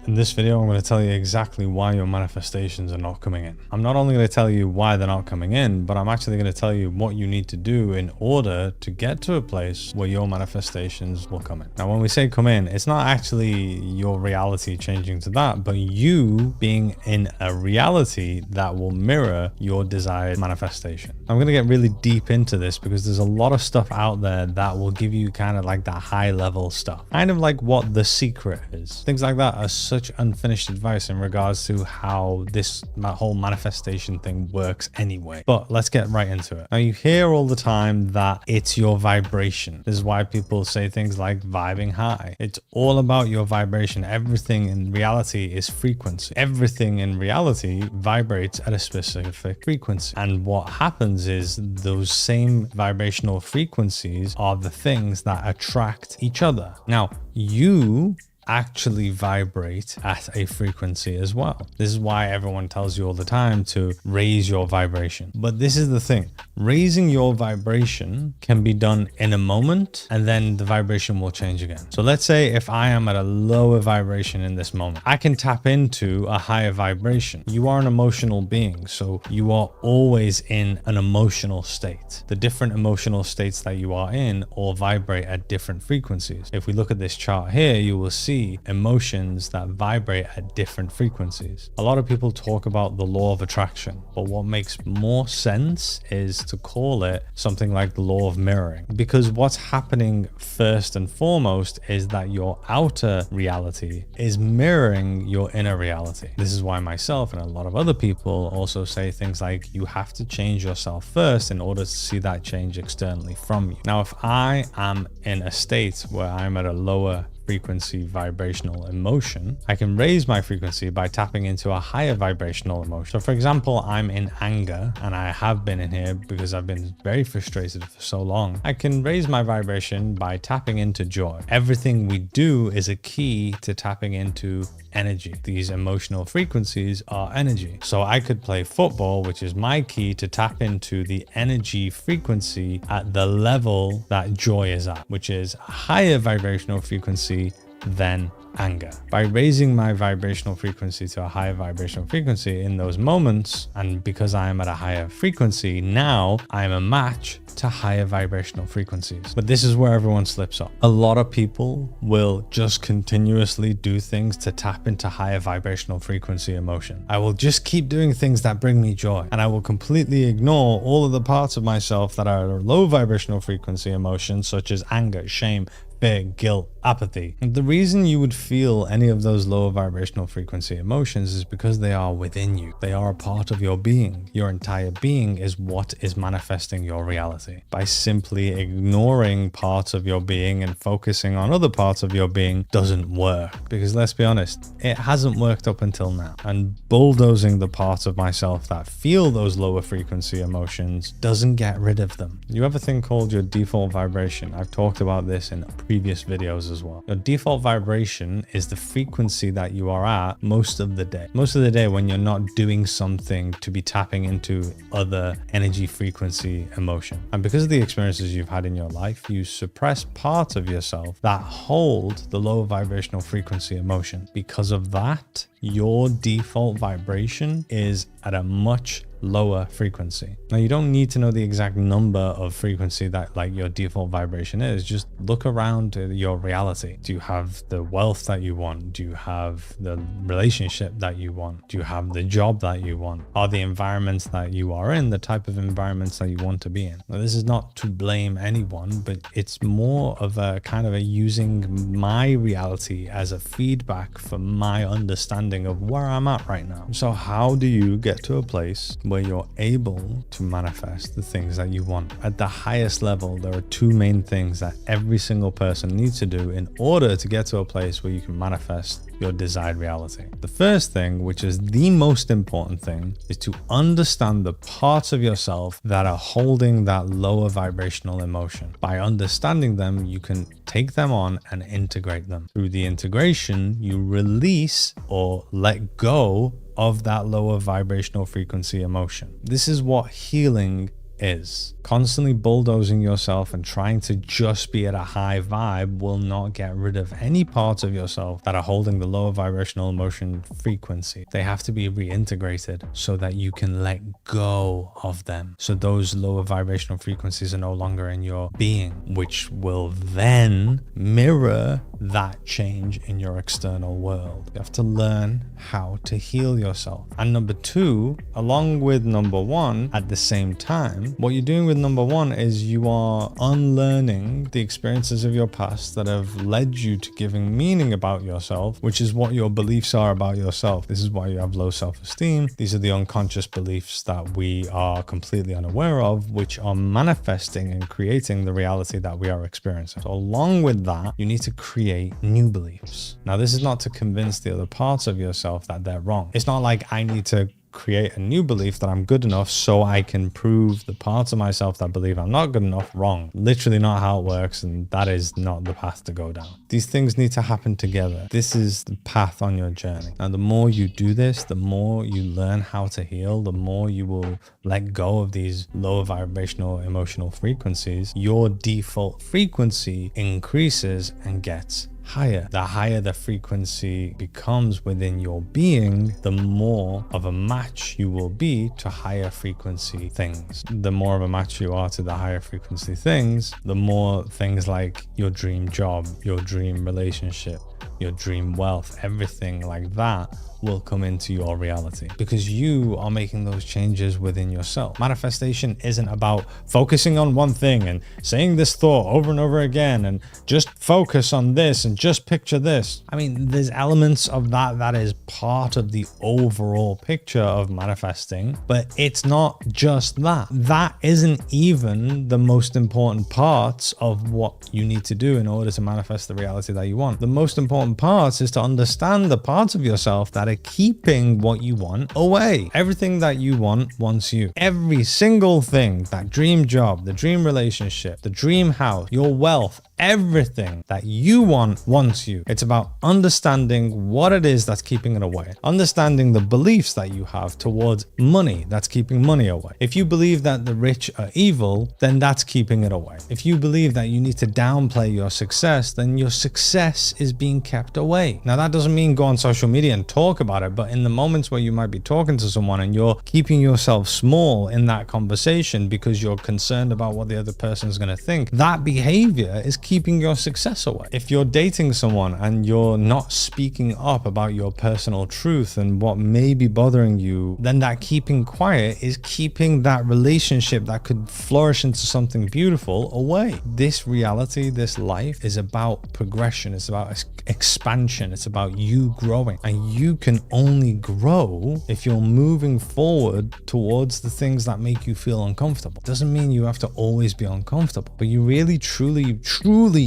In this video, I'm going to tell you exactly why your manifestations are not coming in. I'm not only going to tell you why they're not coming in, but I'm actually going to tell you what you need to do in order to get to a place where your manifestations will come in. Now, when we say come in, it's not actually your reality changing to that, but you being in a reality that will mirror your desired manifestation. I'm going to get really deep into this because there's a lot of stuff out there that will give you kind of like that high level stuff, kind of like what The Secret is. Things like that are such unfinished advice in regards to how this whole manifestation thing works anyway. But let's get right into it. Now, you hear all the time that it's your vibration. This is why people say things like vibing high. It's all about your vibration. Everything in reality is frequency. Everything in reality vibrates at a specific frequency. And what happens is those same vibrational frequencies are the things that attract each other. Now, you actually vibrate at a frequency as well. This is why everyone tells you all the time to raise your vibration. But this is the thing, raising your vibration can be done in a moment and then the vibration will change again. So let's say if I am at a lower vibration in this moment, I can tap into a higher vibration. You are an emotional being, so you are always in an emotional state. The different emotional states that you are in all vibrate at different frequencies. If we look at this chart here, you will see emotions that vibrate at different frequencies. A lot of people talk about the law of attraction, but what makes more sense is to call it something like the law of mirroring, because what's happening first and foremost is that your outer reality is mirroring your inner reality. This is why myself and a lot of other people also say things like you have to change yourself first in order to see that change externally from you. Now, if I am in a state where I'm at a lower frequency vibrational emotion, I can raise my frequency by tapping into a higher vibrational emotion. So for example, I'm in anger, and I have been in here because I've been very frustrated for so long. I can raise my vibration by tapping into joy. Everything we do is a key to tapping into energy. These emotional frequencies are energy. So I could play football, which is my key to tap into the energy frequency at the level that joy is at, which is a higher vibrational frequency than anger. By raising my vibrational frequency to a higher vibrational frequency in those moments, and because I am at a higher frequency, now I'm a match to higher vibrational frequencies. But this is where everyone slips up. A lot of people will just continuously do things to tap into higher vibrational frequency emotion. I will just keep doing things that bring me joy, and I will completely ignore all of the parts of myself that are at a low vibrational frequency emotion, such as anger, shame, fear, guilt, apathy. And the reason you would feel any of those lower vibrational frequency emotions is because they are within you. They are a part of your being. Your entire being is what is manifesting your reality. By simply ignoring parts of your being and focusing on other parts of your being doesn't work. Because let's be honest, it hasn't worked up until now. And bulldozing the parts of myself that feel those lower frequency emotions doesn't get rid of them. You have a thing called your default vibration. I've talked about this in previous videos as well. Your default vibration is the frequency that you are at most of the day. Most of the day when you're not doing something to be tapping into other energy frequency emotion. And because of the experiences you've had in your life, you suppress parts of yourself that hold the low vibrational frequency emotion. Because of that, your default vibration is at a much lower frequency. Now, you don't need to know the exact number of frequency that like your default vibration is. Just look around your reality. Do you have the wealth that you want? Do you have the relationship that you want? Do you have the job that you want? Are the environments that you are in the type of environments that you want to be in? Now, this is not to blame anyone, but it's more of a kind of a using my reality as a feedback for my understanding of where I'm at right now. So how do you get to a place where you're able to manifest the things that you want? At the highest level, there are two main things that every single person needs to do in order to get to a place where you can manifest your desired reality. The first thing, which is the most important thing, is to understand the parts of yourself that are holding that lower vibrational emotion. By understanding them, you can take them on and integrate them. Through the integration, you release or let go of that lower vibrational frequency emotion. This is what healing is. Constantly bulldozing yourself and trying to just be at a high vibe will not get rid of any parts of yourself that are holding the lower vibrational emotion frequency. They have to be reintegrated so that you can let go of them. So those lower vibrational frequencies are no longer in your being, which will then mirror that change in your external world. You have to learn how to heal yourself. And number two, along with number one, at the same time, what you're doing with number one is you are unlearning the experiences of your past that have led you to giving meaning about yourself, which is what your beliefs are about yourself. This is why you have low self-esteem. These are the unconscious beliefs that we are completely unaware of, which are manifesting and creating the reality that we are experiencing. So along with that, you need to create new beliefs. Now, this is not to convince the other parts of yourself that they're wrong. It's not like I need to create a new belief that I'm good enough so I can prove the parts of myself that believe I'm not good enough wrong. Literally not how it works, and that is not the path to go down. These things need to happen together. This is the path on your journey. Now, the more you do this, the more you learn how to heal, the more you will let go of these lower vibrational emotional frequencies. Your default frequency increases and gets higher. The higher the frequency becomes within your being, the more of a match you will be to higher frequency things. The more of a match you are to the higher frequency things, the more things like your dream job, your dream relationship, your dream wealth, everything like that will come into your reality because you are making those changes within yourself. Manifestation isn't about focusing on one thing and saying this thought over and over again and just focus on this and just picture this. I mean, there's elements of that is part of the overall picture of manifesting, but it's not just that. That isn't even the most important parts of what you need to do in order to manifest the reality that you want. The most important parts is to understand the parts of yourself that are keeping what you want away. Everything that you want wants you. Every single thing, that dream job, the dream relationship, the dream house, your wealth, everything that you want wants you. It's about understanding what it is that's keeping it away. Understanding the beliefs that you have towards money that's keeping money away. If you believe that the rich are evil, then that's keeping it away. If you believe that you need to downplay your success, then your success is being kept away. Now, that doesn't mean go on social media and talk about it, but in the moments where you might be talking to someone and you're keeping yourself small in that conversation because you're concerned about what the other person's going to think, that behavior is keeping your success away. If you're dating someone and you're not speaking up about your personal truth and what may be bothering you, then that keeping quiet is keeping that relationship that could flourish into something beautiful away. This reality, this life is about progression. It's about expansion. It's about you growing, and you can only grow if you're moving forward towards the things that make you feel uncomfortable. Doesn't mean you have to always be uncomfortable, but you really, truly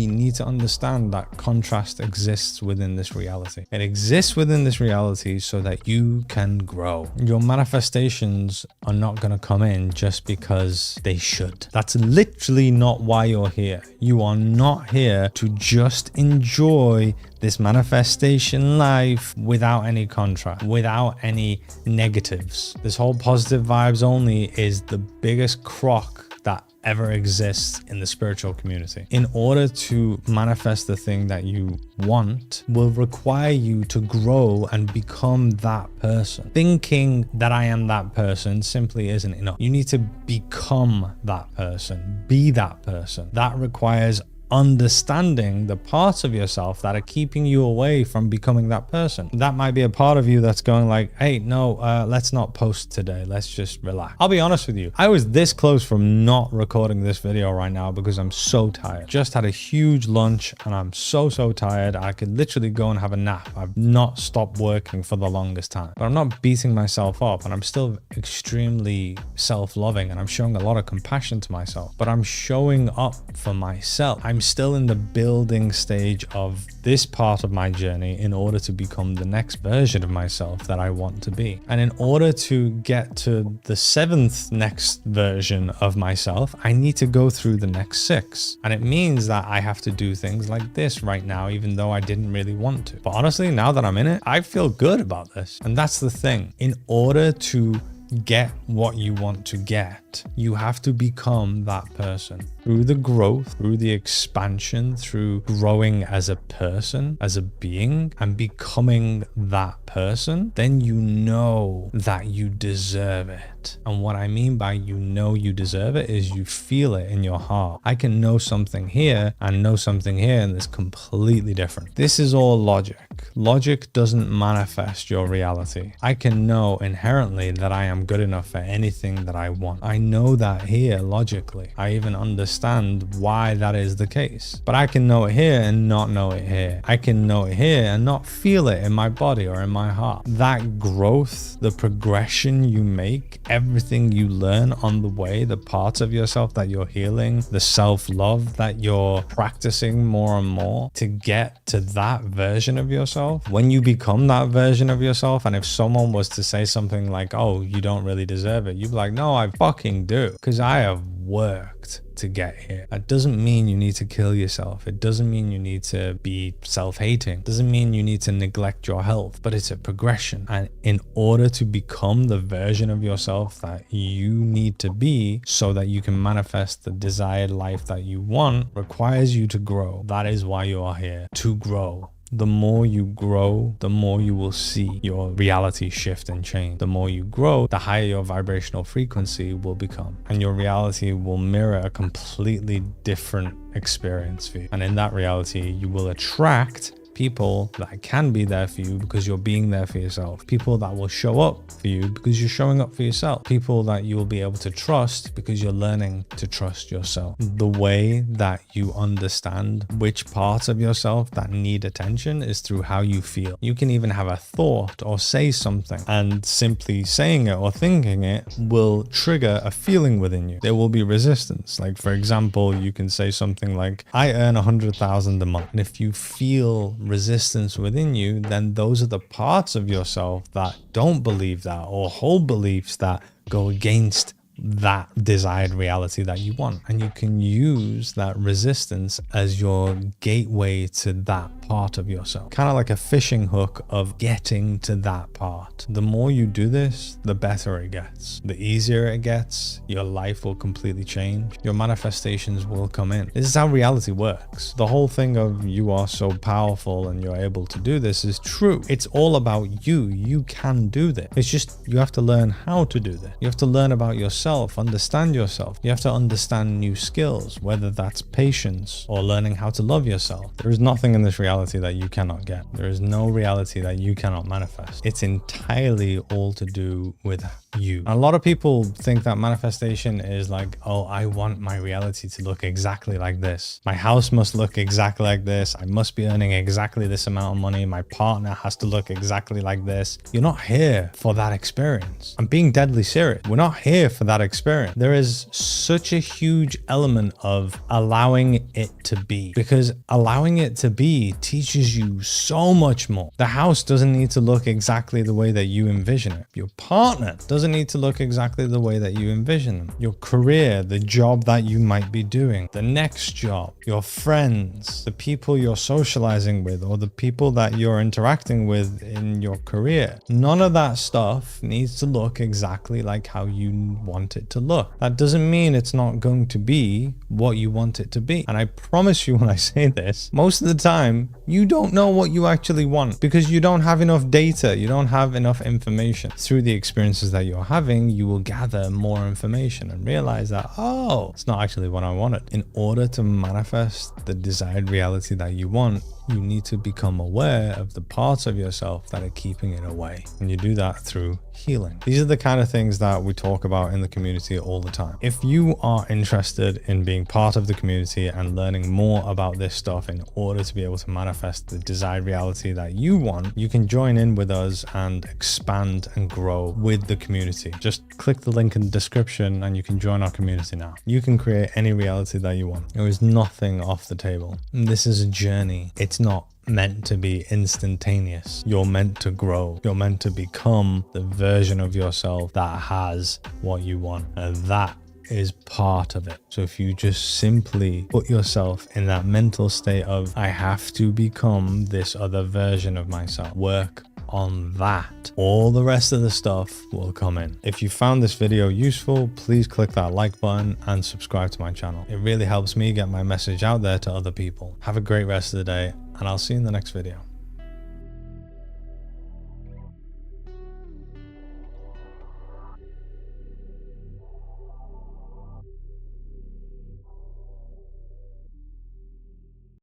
need to understand that contrast exists within this reality. It exists within this reality so that you can grow. Your manifestations are not going to come in just because they should. That's literally not why you're here. You are not here to just enjoy this manifestation life without any contrast, without any negatives. This whole positive vibes only is the biggest crock that ever exists in the spiritual community. In order to manifest the thing that you want will require you to grow and become that person. Thinking that I am that person simply isn't enough. You need to become that person, be that person. That requires understanding the parts of yourself that are keeping you away from becoming that person. That might be a part of you that's going like, hey, no, let's not post today. Let's just relax. I'll be honest with you. I was this close from not recording this video right now because I'm so tired. Just had a huge lunch and I'm so tired. I could literally go and have a nap. I've not stopped working for the longest time, but I'm not beating myself up, and I'm still extremely self-loving, and I'm showing a lot of compassion to myself, but I'm showing up for myself. I'm still in the building stage of this part of my journey in order to become the next version of myself that I want to be. And in order to get to the 7th next version of myself, I need to go through the next 6. And it means that I have to do things like this right now, even though I didn't really want to. But honestly, now that I'm in it, I feel good about this. And that's the thing. In order to get what you want to get, it, you have to become that person. Through the growth, through the expansion, through growing as a person, as a being, and becoming that person, then you know that you deserve it. And what I mean by you know you deserve it is you feel it in your heart. I can know something here and know something here, and it's completely different. This is all logic. Logic doesn't manifest your reality. I can know inherently that I am good enough for anything that I want. I know that here logically. I even understand why that is the case. But I can know it here and not know it here. I can know it here and not feel it in my body or in my heart. That growth, the progression you make, everything you learn on the way, the parts of yourself that you're healing, the self-love that you're practicing more and more to get to that version of yourself. When you become that version of yourself, and if someone was to say something like, oh, you don't really deserve it, you'd be like, no, I fucking do, because I have worked to get here. That doesn't mean you need to kill yourself. It doesn't mean you need to be self-hating. It doesn't mean you need to neglect your health, but it's a progression. And in order to become the version of yourself that you need to be so that you can manifest the desired life that you want, requires you to grow. That is why you are here, to grow. The more you grow, the more you will see your reality shift and change. The more you grow, the higher your vibrational frequency will become. And your reality will mirror a completely different experience for you. And in that reality, you will attract people that can be there for you because you're being there for yourself. People that will show up for you because you're showing up for yourself. People that you will be able to trust because you're learning to trust yourself. The way that you understand which parts of yourself that need attention is through how you feel. You can even have a thought or say something, and simply saying it or thinking it will trigger a feeling within you. There will be resistance. Like, for example, you can say something like, I earn 100,000 a month. And if you feel resistance within you, then those are the parts of yourself that don't believe that or hold beliefs that go against that desired reality that you want. And you can use that resistance as your gateway to that part of yourself, kind of like a fishing hook of getting to that part. The more you do this, the better it gets. The easier it gets, your life will completely change. Your manifestations will come in. This is how reality works. The whole thing of you are so powerful and you're able to do this is true. It's all about you. You can do this. It's just you have to learn how to do this. You have to learn about yourself, understand yourself. You have to understand new skills, whether that's patience or learning how to love yourself. There is nothing in this reality that you cannot get. There is no reality that you cannot manifest. It's entirely all to do with you. And a lot of people think that manifestation is like, oh, I want my reality to look exactly like this. My house must look exactly like this. I must be earning exactly this amount of money. My partner has to look exactly like this. You're not here for that experience. I'm being deadly serious. We're not here for that experience. There is such a huge element of allowing it to be, because allowing it to be teaches you so much more. The house doesn't need to look exactly the way that you envision it. Your partner doesn't need to look exactly the way that you envision them. Your career, the job that you might be doing, the next job, your friends, the people you're socializing with, or the people that you're interacting with in your career. None of that stuff needs to look exactly like how you want it to look. That doesn't mean it's not going to be what you want it to be. And I promise you when I say this, most of the time, you don't know what you actually want because you don't have enough data. You don't have enough information. Through the experiences that you're having, you will gather more information and realize that, oh, it's not actually what I wanted. In order to manifest the desired reality that you want, you need to become aware of the parts of yourself that are keeping it away. And you do that through healing. These are the kind of things that we talk about in the community all the time. If you are interested in being part of the community and learning more about this stuff in order to be able to manifest the desired reality that you want, you can join in with us and expand and grow with the community. Just click the link in the description and you can join our community now. You can create any reality that you want. There is nothing off the table. And this is a journey. It's not meant to be instantaneous. You're meant to grow. You're meant to become the version of yourself that has what you want. And that is part of it. So if you just simply put yourself in that mental state of, I have to become this other version of myself, work on that, all the rest of the stuff will come in. If you found this video useful, please click that like button and subscribe to my channel. It really helps me get my message out there to other people. Have a great rest of the day, and I'll see you in the next video.